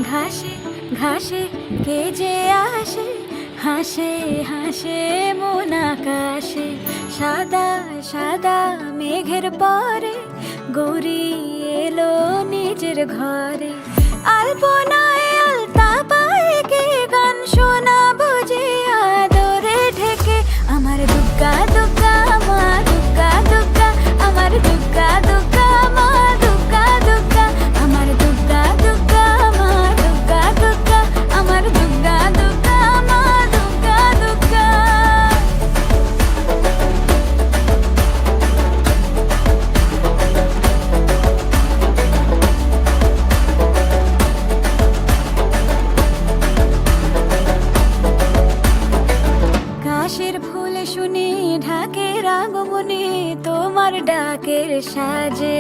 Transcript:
ঘাসে ঘাসে কে যে আসে, হাসে হাসে মন আকাশে। সাদা সাদা মেঘের পরে গৌরী এলো নিজের ঘরে। আলপনায় আলতা পায়ে কে গান শোনাবো যে আদরে ঢেকে। আমার দুগ্গা দুগ্গা মা দুগ্গা দুগ্গা, আমার দুগ্গা দুগ্গা মা দুগ্গা দুগ্গা, আমার দুগ্গা দুগ্গা মা দুগ্গা দুগ্গা, আমার দুগ্গা দুগ্গা মা দুগ্গা দুগ্গা। কাশের ফুল শুনি ঢাকের আগমনে, তোমার ডাকের সাজে